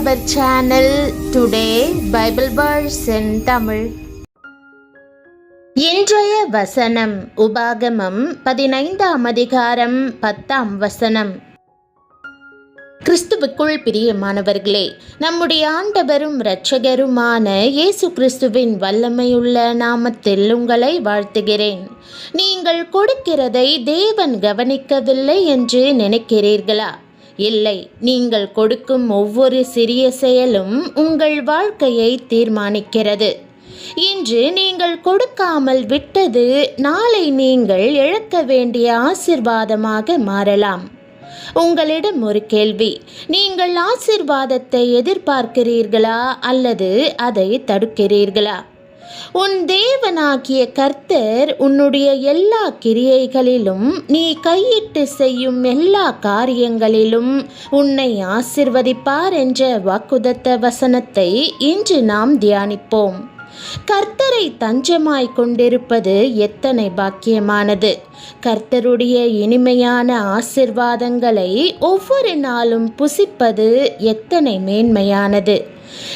our channel. Today Bible verse in Tamil. இன்றைய வசனம் உபாகமம் 15ஆம் அதிகாரம் 10ஆம் வசனம். கிறிஸ்துவுக்குள் பிரியமானவர்களே, நம்முடைய ஆண்டவரும் இரட்சகருமான இயேசு கிறிஸ்துவின் வல்லமையுள்ள நாமத்தில் உங்களை வாழ்த்துகிறேன். நீங்கள் கொடுக்கிறதை தேவன் கவனிக்கவில்லை என்று நினைக்கிறீர்களா? இல்லை, நீங்கள் கொடுக்கும் ஒவ்வொரு சிறிய செயலும் உங்கள் வாழ்க்கையை தீர்மானிக்கிறது. இன்று நீங்கள் கொடுக்காமல் விட்டது நாளை நீங்கள் இழக்க வேண்டிய ஆசீர்வாதமாக மாறலாம். உங்களிடம் ஒரு கேள்வி: நீங்கள் ஆசீர்வாதத்தை எதிர்பார்க்கிறீர்களா அல்லது அதை தடுக்கிறீர்களா? உன் தேவனாகிய கர்த்தர் உன்னுடைய எல்லா கிரியைகளிலும், நீ கையிட்டு செய்யும் எல்லா காரியங்களிலும் உன்னை ஆசீர்வதிப்பார் என்ற வாக்குத்தத்த வசனத்தை இன்று நாம் தியானிப்போம். கர்த்தரை தஞ்சமாய் கொண்டிருப்பது எத்தனை பாக்கியமானது! கர்த்தருடைய இனிமையான ஆசீர்வாதங்களை ஒவ்வொரு நாளும் புசிப்பது எத்தனை மேன்மையானது!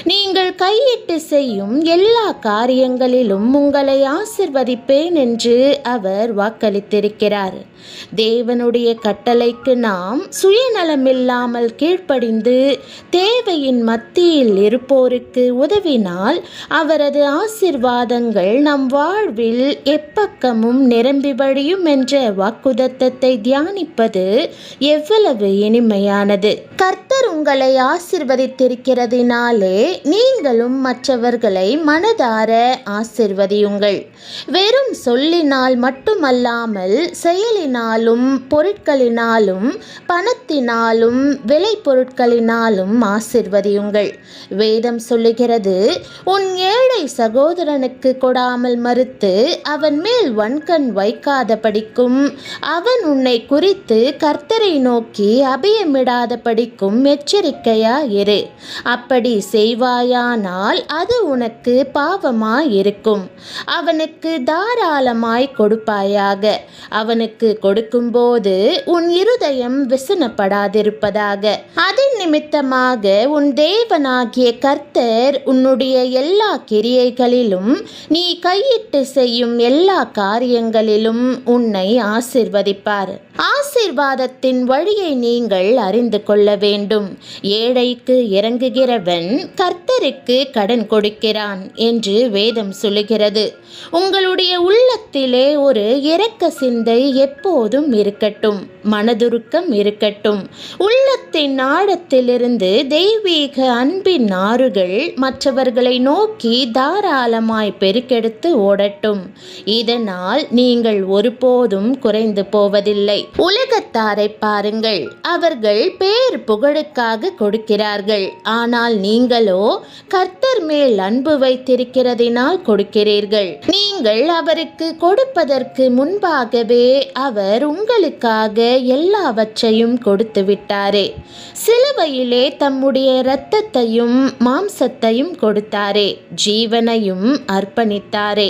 நீங்கள் கையிட்டு செய்யும் எல்லா காரியங்களிலும் உங்களை ஆசீர்வதிப்பேன் என்று அவர் வாக்களித்திருக்கிறார். தேவனுடைய கட்டளைக்கு நாம் சுயநலமில்லாமல் கீழ்ப்படிந்து தேவையின் மத்தியில் இருப்போருக்கு உதவினால் அவரது ஆசீர்வாதங்கள் நம் வாழ்வில் எப்பக்கமும் நிரம்பி வழியும் என்ற வாக்குத்தத்தத்தை தியானிப்பது எவ்வளவு இனிமையானது! கர்த்தர் உங்களை ஆசீர்வதித்திருக்கிறதினாலே நீங்களும் மற்றவர்களை மனதார ஆசீர்வதியுங்கள். வெறும் சொல்லினால் மட்டுமல்லாமல் செயலினாலும், பொருட்களினாலும், பணத்தினாலும், விலை பொருட்களினாலும் ஆசீர்வதியுங்கள். வேதம் சொல்லுகிறது, உன் ஏழை சகோதரனுக்கு கொடாமல் மறுத்து அவன் மேல் வன்கண் வைக்காத படிக்கும், அவன் உன்னை குறித்து கர்த்தரை நோக்கி அபயமிடாத படிக்கும் எச்சரிக்கையா இரு. அப்படி செய்வாயானால் அது உனக்கு பாவமாயிருக்கும். அவனுக்கு தாராளமாய் கொடுப்பாயாக. அவனுக்கு கொடுக்கும்போது உன் இருதயம் விசனப்படாதிருப்பதாக. அதன் நிமித்தமாக உன் தேவனாகிய கர்த்தர் உன்னுடைய எல்லா கிரியைகளிலும், நீ கையிட்டு செய்யும் எல்லா காரியங்களிலும் உன்னை ஆசீர்வதிப்பார். ஆசீர்வாதத்தின் வழியை நீங்கள் அறிந்து கொள்ள வேண்டும். ஏழைக்கு இறங்குகிறவன் கர்த்தருக்கு கடன் கொடுக்கிறான் என்று வேதம் சொல்லுகிறது. உங்களுடைய உள்ளத்திலே ஒரு இரக்க சிந்தை எப்போதும் இருக்கட்டும், மனதுருக்கம் இருக்கட்டும். உள்ளத்தின் ஆழத்திலிருந்து தெய்வீக அன்பின் ஆறுகள் மற்றவர்களை நோக்கி தாராளமாய் பெருக்கெடுத்து ஓடட்டும். இதனால் நீங்கள் ஒருபோதும் குறைந்து போவதில்லை. உலகத்தாரை பாருங்கள், அவர்கள் பேர் புகழுக்காக கொடுக்கிறார்கள். ஆனால் நீங்களோ கர்த்தர் மேல் அன்பு வைத்திருக்கிறதினால் கொடுக்கிறீர்கள். நீங்கள் அவருக்கு கொடுப்பதற்கு முன்பாகவே அவர் உங்களுக்காக எல்லாவற்றையும் கொடுத்து விட்டாரே. சிலுவையிலே தம்முடைய இரத்தத்தையும் மாம்சத்தையும் கொடுத்தாரே, ஜீவனையும் அர்ப்பணித்தாரே.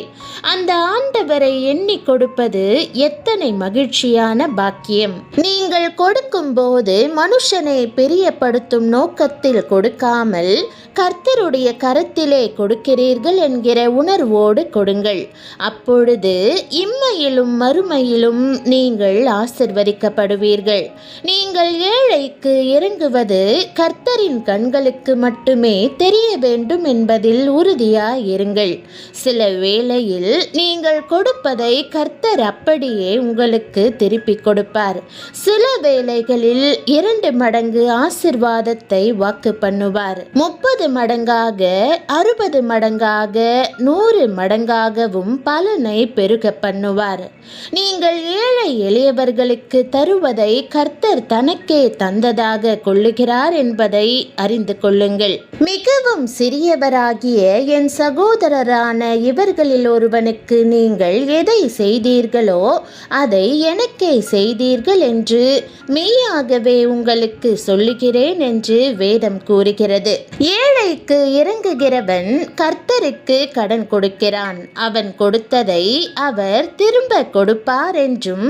அந்த ஆண்டவரை எண்ணி கொடுப்பது எத்தனை மகிழ்ச்சியான பாக்கியம்! நீங்கள் கொடுக்கும் போது மனுஷனை பிரியப்படுத்தும் நோக்கத்தில் கொடுக்காமல் கர்த்தருடைய கரத்திலே கொடுக்கிறீர்கள் என்கிற உணர்வோடு கொடுங்கள். அப்பொழுது இம்மையிலும் மறுமையிலும் நீங்கள் ஆசீர்வதிக்கப்படுவீர்கள். நீங்கள் ஏழைக்கு இறங்குவது கர்த்தரின் கண்களுக்கு மட்டுமே தெரிய வேண்டும் என்பதில் உறுதியாயிருங்கள். சில வேளையில் நீங்கள் கொடுப்பதை கர்த்தர் அப்படியே உங்களுக்கு திருப்பிக் கொடுப்பார். சில வேளைகளில் 2 மடங்கு ஆசீர்வாதத்தை வாக்கு பண்ணுவார். 30 மடங்காக, 60 மடங்காக, 100 மடங்காகவும் பலனை பெருக பண்ணுவார். நீங்கள் ஏழை எளியவர்களுக்கு தருவதை கர்த்தர் தனக்கே தந்ததாக கொள்ளுகிறார் என்பதை அறிந்து கொள்ளுங்கள். மிகவும் சிறியவராகிய என் சகோதரரான இவர்களில் ஒருவனுக்கு நீங்கள் எதை செய்தீர்களோ அதை எனக்கே செய்தீர்கள் என்று மெய்யாகவே உங்களுக்கு சொல்லுகிறேன் என்று வேதம் கூறுகிறது. ஏழைக்கு இறங்குகிறவன் கர்த்தருக்கு கடன் கொடுக்கிறான். அவன் கொடுத்ததை அவர் திரும்ப கொடுப்பார் என்றும்,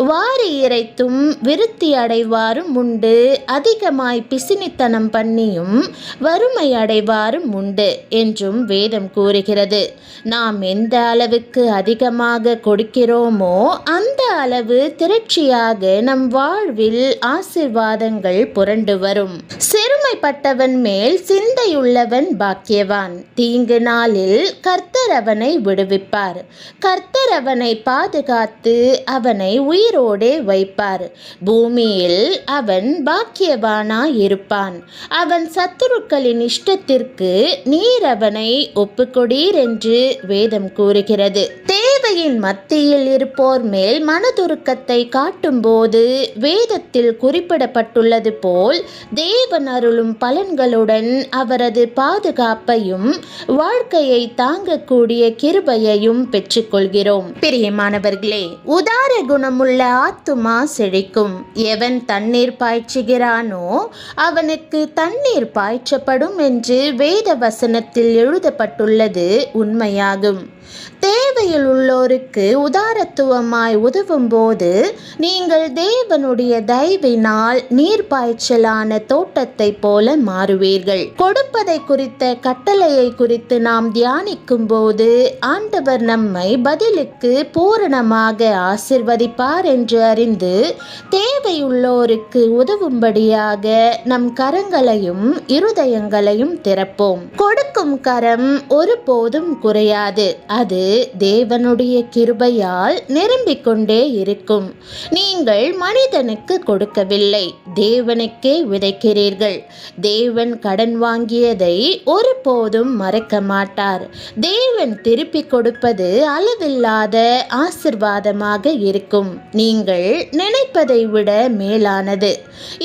வாரி இறைத்த குறைத்தும் விருத்தி அடைவாரும் உண்டு, அதிகமாய் பிசினித்தனம் பண்ணியும் வறுமை அடைவாரும் உண்டு என்றும் வேதம் கூறுகிறது. நாம் எந்த அளவுக்கு அதிகமாக கொடுக்கிறோமோ அந்த அளவு திரட்சியாக நம் வாழ்வில் ஆசீர்வாதங்கள் புரண்டு வரும். சிறுமைப்பட்டவன் மேல் சிந்தையுள்ளவன் பாக்கியவான். தீங்கு நாளில் கர்த்தர் அவனை விடுவிப்பார். கர்த்தர் அவனை பாதுகாத்து அவனை உயிரோடே வைப்பார். பூமியில் அவன் பாக்கியவானாய் இருப்பான். அவன் சத்துருக்களின் இஷ்டத்திற்கு நீர் அவனை ஒப்புக்கொடீர் என்று வேதம் கூறுகிறது. தேவையின் மத்தியில் இருப்போர் மேல் மனதுருக்கத்தை காட்டும்போது வேதத்தில் குறிப்பிடப்பட்டுள்ளது போல் தேவன் அருளும் பலன்களுடன் அவரது பாதுகாப்பையும் வாழ்க்கையை தாங்கக்கூடிய கிருபையையும் பெற்றுக்கொள்கிறோம். பிரியமானவர்களே, உதார குணமுள்ள ஆத்துமா செழிக்கும். எவன் தண்ணீர் பாய்ச்சுகிறானோ அவனுக்கு தண்ணீர் பாய்ச்சப்படும் என்று வேத வசனத்தில் எழுதப்பட்டுள்ளது உண்மையாகும். தேவையில் உள்ளோருக்கு உதாரத்துவமாய் உதவும் போது நீங்கள் தேவனுடைய தயவினால் நீர்ப்பாய்ச்சலான தோட்டத்தை போல மாறுவீர்கள். கொடுப்பதை குறித்த கட்டளையை குறித்து நாம் தியானிக்கும் போது ஆண்டவர் நம்மை பதிலுக்கு பூரணமாக ஆசிர்வதிப்பார் என்று அறிந்து தேவையுள்ளோருக்கு உதவும்படியாக நம் கரங்களையும் இருதயங்களையும் திறப்போம். கொடுக்கும் கரம் ஒருபோதும் குறையாது. அது தேவனுடைய கிருபையால் நிரம்பிக் கொண்டே இருக்கும். நீங்கள் மனிதனுக்கு கொடுக்கவில்லை, தேவனுக்கே விதைக்கிறீர்கள். தேவன் கடன் வாங்கியதை ஒருபோதும் மறக்க மாட்டார். தேவன் திருப்பிக் கொடுப்பது அளவில்லாத ஆசீர்வாதமாக இருக்கும். நீங்கள் நினைப்பதை விட மேலானது.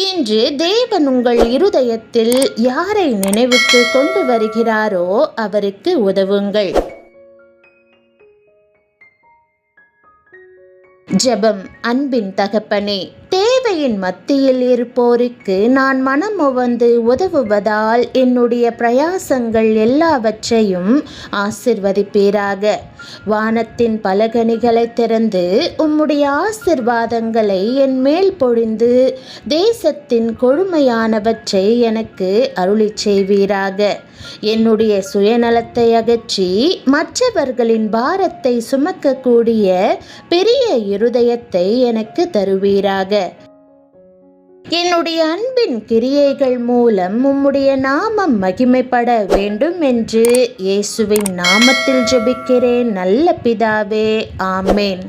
இன்று தேவன் உங்கள் இருதயத்தில் யாரை நினைவுக்கு கொண்டு வருகிறாரோ அவருக்கு உதவுங்கள். ஜெபம். அன்பின் தகப்பனே, தேவையின் மத்தியில் இருப்போருக்கு நான் மனமுவந்து உதவுவதால் என்னுடைய பிரயாசங்கள் எல்லாவற்றையும் ஆசிர்வதிப்பீராக. வானத்தின் பலகணிகளை திறந்து உம்முடைய ஆசிர்வாதங்களை என் மேல் பொழிந்து தேசத்தின் கொழுமையானவற்றை எனக்கு அருளிச் செய்வீராக. என்னுடைய சுயநலத்தை அகற்றி மற்றவர்களின் பாரத்தை சுமக்கக்கூடிய பெரிய இருதயத்தை எனக்கு தருவீராக. என்னுடைய அன்பின் கிரியைகள் மூலம் உம்முடைய நாமம் மகிமைப்பட வேண்டும் என்று இயேசுவின் நாமத்தில் ஜெபிக்கிறேன் நல்ல பிதாவே, ஆமேன்.